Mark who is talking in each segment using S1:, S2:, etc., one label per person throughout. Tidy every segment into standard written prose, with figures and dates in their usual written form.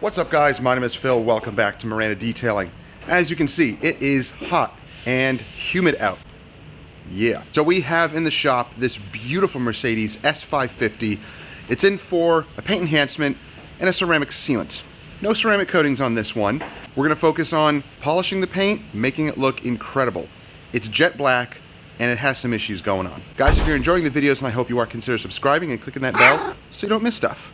S1: What's up, guys? My name is Phil. Welcome back to Miranda Detailing. As you can see, it is hot and humid out. Yeah. So we have in the shop this beautiful Mercedes S550. It's in for a paint enhancement and a ceramic sealant. No ceramic coatings on this one. We're going to focus on polishing the paint, making it look incredible. It's jet black and it has some issues going on. Guys, if you're enjoying the videos, and I hope you are, consider subscribing and clicking that bell so you don't miss stuff.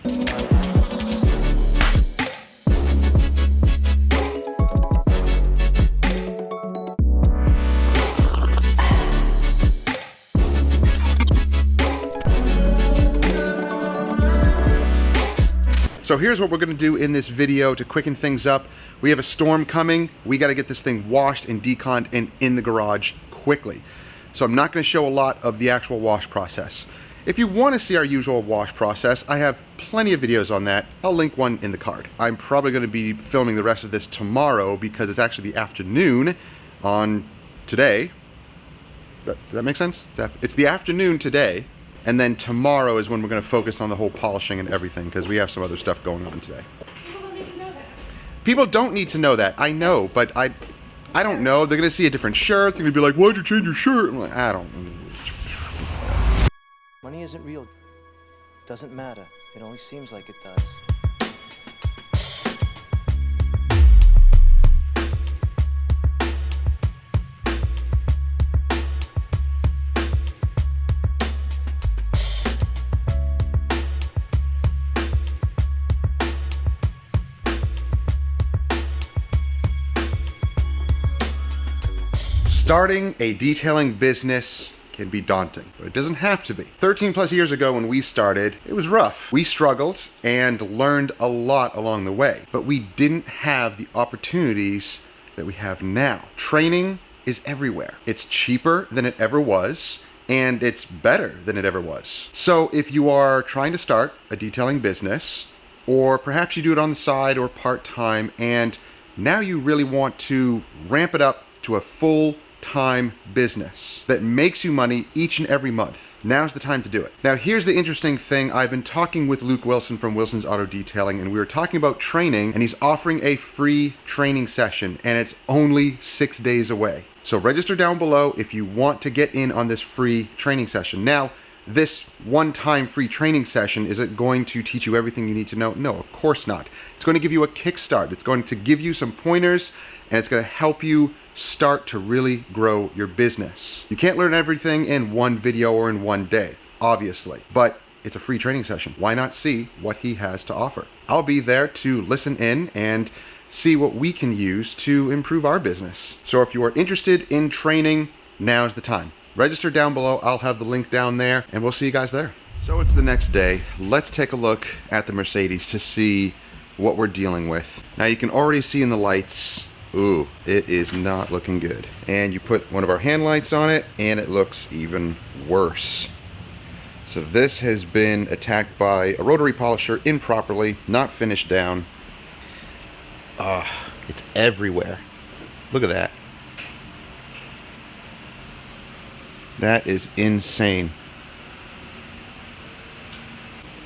S1: So here's what we're going to do in this video to quicken things up. We have a storm coming. We got to get this thing washed and deconned and in the garage quickly. So I'm not going to show a lot of the actual wash process. If you want to see our usual wash process, I have plenty of videos on that. I'll link one in the card. I'm probably going to be filming the rest of this tomorrow because it's actually the afternoon on today. Does that make sense? It's the afternoon today. And then tomorrow is when we're going to focus on the whole polishing and everything because we have some other stuff going on today.
S2: People don't need to know that.
S1: People don't need to know that. I know, but I don't know. They're going to see a different shirt. They're going to be like, why'd you change your shirt? I'm like, I don't.
S3: Money isn't real. Doesn't matter. It only seems like it does.
S1: Starting a detailing business can be daunting, but it doesn't have to be. 13 plus years ago when we started, it was rough. We struggled and learned a lot along the way, but we didn't have the opportunities that we have now. Training is everywhere. It's cheaper than it ever was, and it's better than it ever was. So if you are trying to start a detailing business, or perhaps you do it on the side or part-time, and now you really want to ramp it up to a full-time business that makes you money each and every month, now's the time to do it. Now, here's the interesting thing. I've been talking with Luke Wilson from Wilson's Auto Detailing, and we were talking about training, and he's offering a free training session, and it's only 6 days away. So register down below if you want to get in on this free training session. Now, this one-time free training session, is it going to teach you everything you need to know? No, of course not. It's going to give you a kickstart. It's going to give you some pointers, and it's going to help you start to really grow your business. You can't learn everything in one video or in one day, obviously, but it's a free training session. Why not see what he has to offer? I'll be there to listen in and see what we can use to improve our business. So if you are interested in training, now's the time. Register down below. I'll have the link down there, and we'll see you guys there. So it's the next day. Let's take a look at the Mercedes to see what we're dealing with. Now you can already see in the lights, ooh, it is not looking good. And you put one of our hand lights on it, and it looks even worse. So this has been attacked by a rotary polisher improperly, not finished down. It's everywhere. Look at that. That is insane.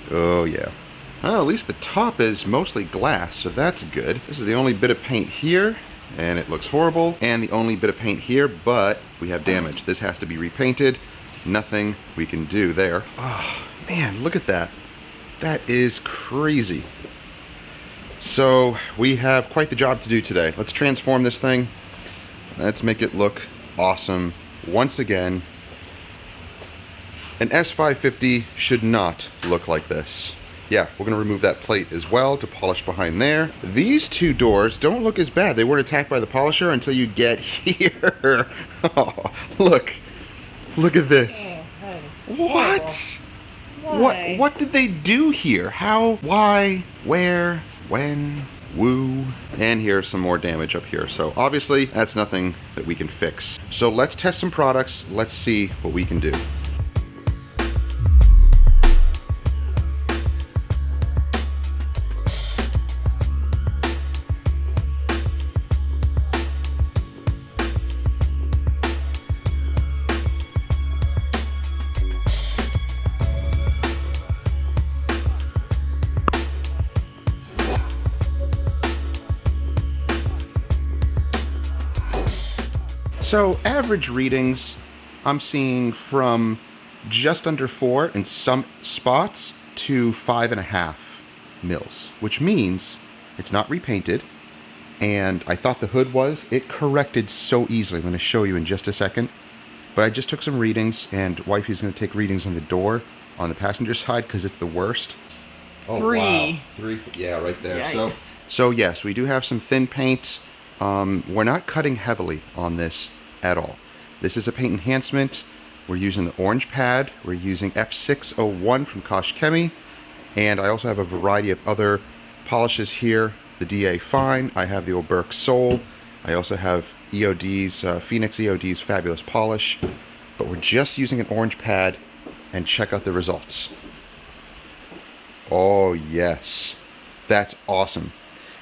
S1: Oh yeah. Well, at least the top is mostly glass, so that's good. This is the only bit of paint here, and it looks horrible. And the only bit of paint here, but we have damage. This has to be repainted. Nothing we can do there. Oh man, look at that. That is crazy. So we have quite the job to do today. Let's transform this thing. Let's make it look awesome once again. An S550 should not look like this. Yeah, we're gonna remove that plate as well to polish behind there. These two doors don't look as bad. They weren't attacked by the polisher until you get here. Oh, look at this.
S2: Oh, that is
S1: What?
S2: horrible. Why?
S1: What did they do here? How, why, where, when, woo? And here's some more damage up here. So obviously that's nothing that we can fix. So let's test some products. Let's see what we can do. So average readings, I'm seeing from just under 4 in some spots to 5.5 mils, which means it's not repainted. And I thought the hood was. It corrected so easily. I'm going to show you in just a second. But I just took some readings, and wifey's going to take readings on the door on the passenger side because it's the worst. Oh,
S2: 3.
S1: wow. 3, yeah, right there.
S2: Yikes.
S1: So yes, we do have some thin paint. We're not cutting heavily on this at all. This is a paint enhancement. We're using the orange pad. We're using F601 from Kosh Chemie. And I also have a variety of other polishes here. The DA Fine. I have the Oberk Soul. I also have EOD's, Phoenix EOD's Fabulous Polish. But we're just using an orange pad, and check out the results. Oh yes, that's awesome.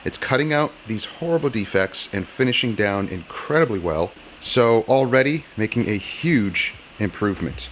S1: It's cutting out these horrible defects and finishing down incredibly well. So already making a huge improvement.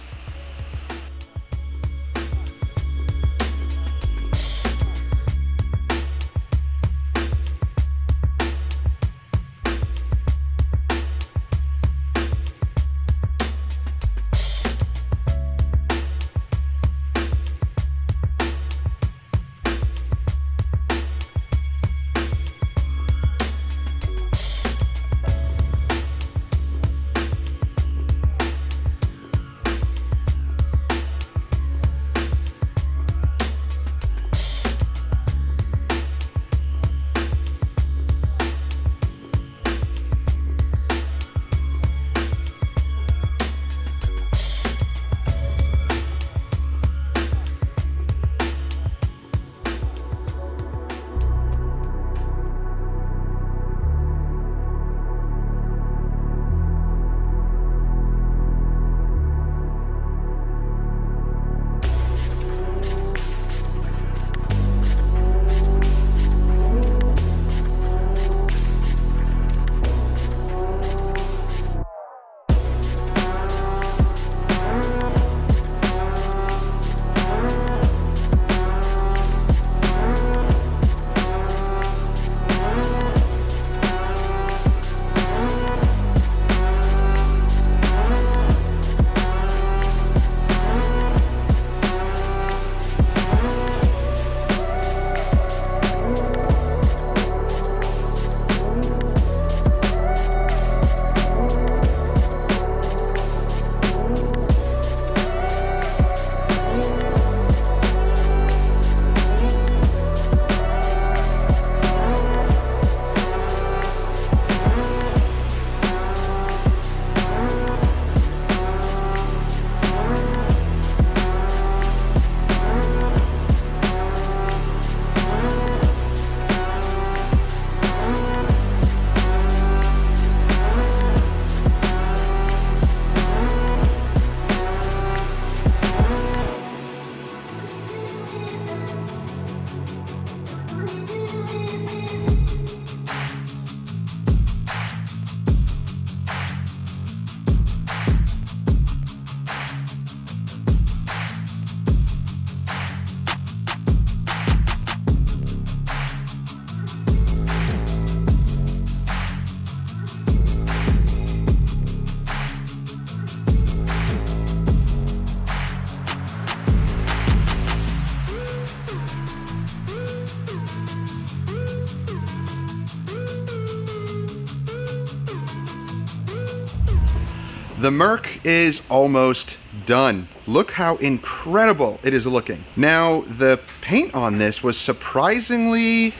S1: The Merc is almost done. Look how incredible it is looking. Now, the paint on this was surprisingly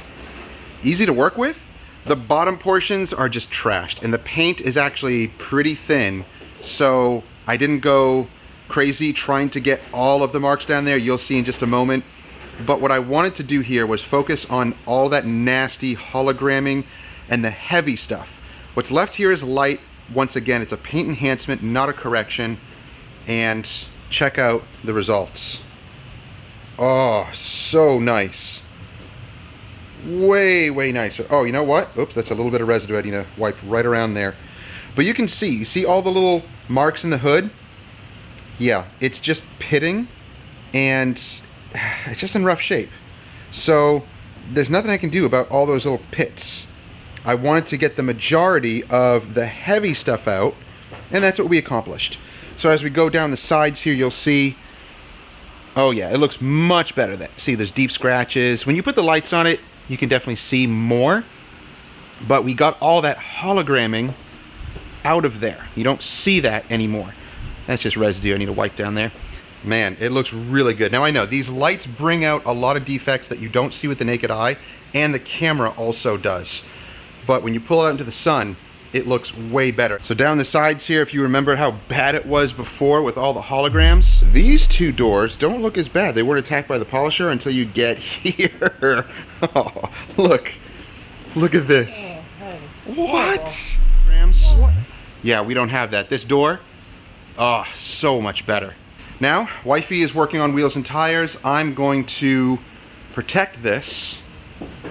S1: easy to work with. The bottom portions are just trashed, and the paint is actually pretty thin, so I didn't go crazy trying to get all of the marks down there. You'll see in just a moment. But what I wanted to do here was focus on all that nasty hologramming and the heavy stuff. What's left here is light. Once again, it's a paint enhancement, not a correction. And check out the results. Oh, so nice. Way, way nicer. Oh, you know what? Oops, that's a little bit of residue I need to wipe right around there. But you see all the little marks in the hood? Yeah, it's just pitting, and it's just in rough shape. So there's nothing I can do about all those little pits. I wanted to get the majority of the heavy stuff out, and that's what we accomplished. So as we go down the sides here, you'll see, oh yeah, it looks much better there. See, there's deep scratches. When you put the lights on it, you can definitely see more, but we got all that hologramming out of there. You don't see that anymore. That's just residue I need to wipe down there. Man, it looks really good. Now I know these lights bring out a lot of defects that you don't see with the naked eye, and the camera also does. But when you pull it out into the sun, it looks way better. So down the sides here, if you remember how bad it was before with all the holograms, these two doors don't look as bad. They weren't attacked by the polisher until you get here. Oh, look at this.
S2: Oh, that is
S1: What? Yeah, we don't have that. This door, oh, so much better. Now, wifey is working on wheels and tires. I'm going to protect this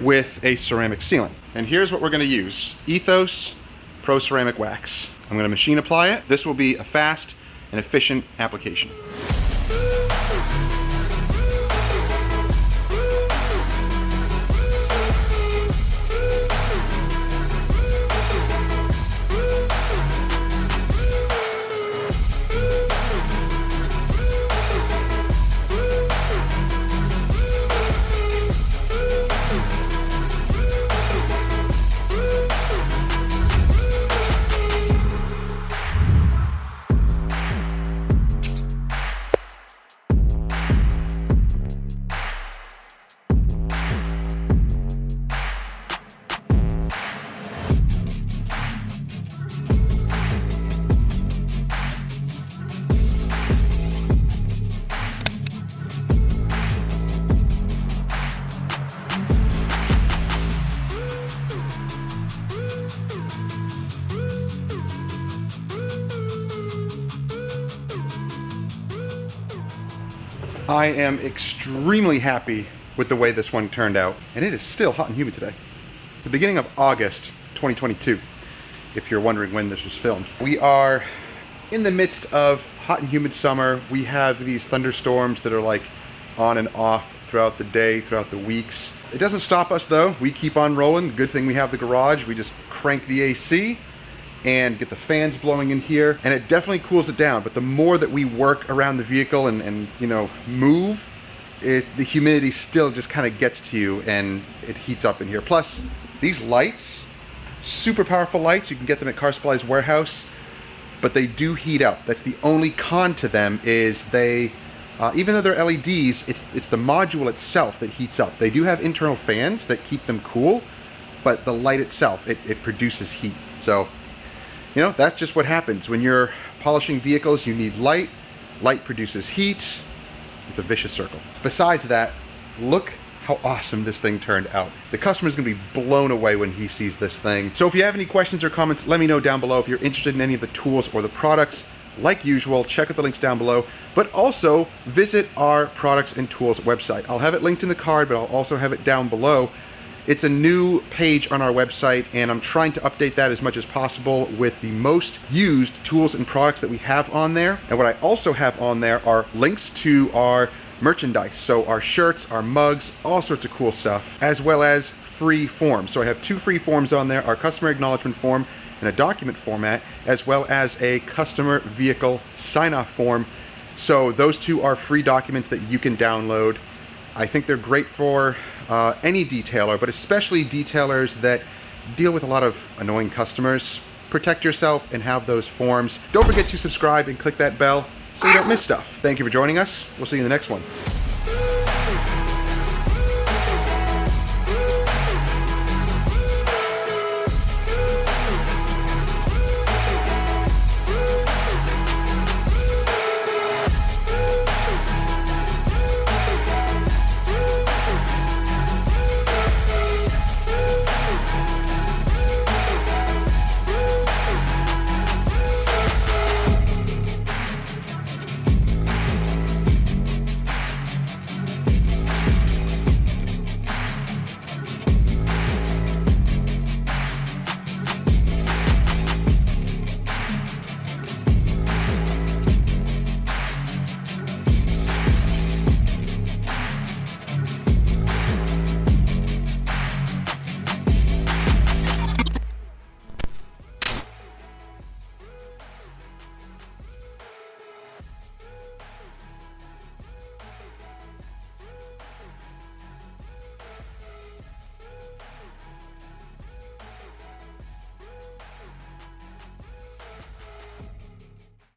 S1: with a ceramic sealant. And here's what we're gonna use. Ethos Pro Ceramic Wax. I'm gonna machine apply it. This will be a fast and efficient application. I am extremely happy with the way this one turned out, and it is still hot and humid today. It's the beginning of August 2022, if you're wondering when this was filmed. We are in the midst of hot and humid summer. We have these thunderstorms that are like on and off throughout the day, throughout the weeks. It doesn't stop us though. We keep on rolling. Good thing we have the garage. We just crank the AC and get the fans blowing in here, and it definitely cools it down. But the more that we work around the vehicle and you know, move, the humidity still just kind of gets to you and it heats up in here. Plus, these lights, super powerful lights, you can get them at Car Supply's warehouse, but they do heat up. That's the only con to them, is they, even though they're LEDs, it's the module itself that heats up. They do have internal fans that keep them cool, but the light itself, it produces heat. So, you know, that's just what happens. When you're polishing vehicles, you need light. Light produces heat. It's a vicious circle. Besides that, look how awesome this thing turned out. The customer's gonna be blown away when he sees this thing. So if you have any questions or comments, let me know down below. If you're interested in any of the tools or the products, like usual, check out the links down below, but also visit our products and tools website. I'll have it linked in the card, but I'll also have it down below. It's a new page on our website, and I'm trying to update that as much as possible with the most used tools and products that we have on there. And what I also have on there are links to our merchandise. So our shirts, our mugs, all sorts of cool stuff, as well as free forms. So I have 2 free forms on there, our customer acknowledgement form in a document format, as well as a customer vehicle sign-off form. So those 2 are free documents that you can download. I think they're great for any detailer, but especially detailers that deal with a lot of annoying customers. Protect yourself and have those forms. Don't forget to subscribe and click that bell so you don't miss stuff. Thank you for joining us. We'll see you in the next one.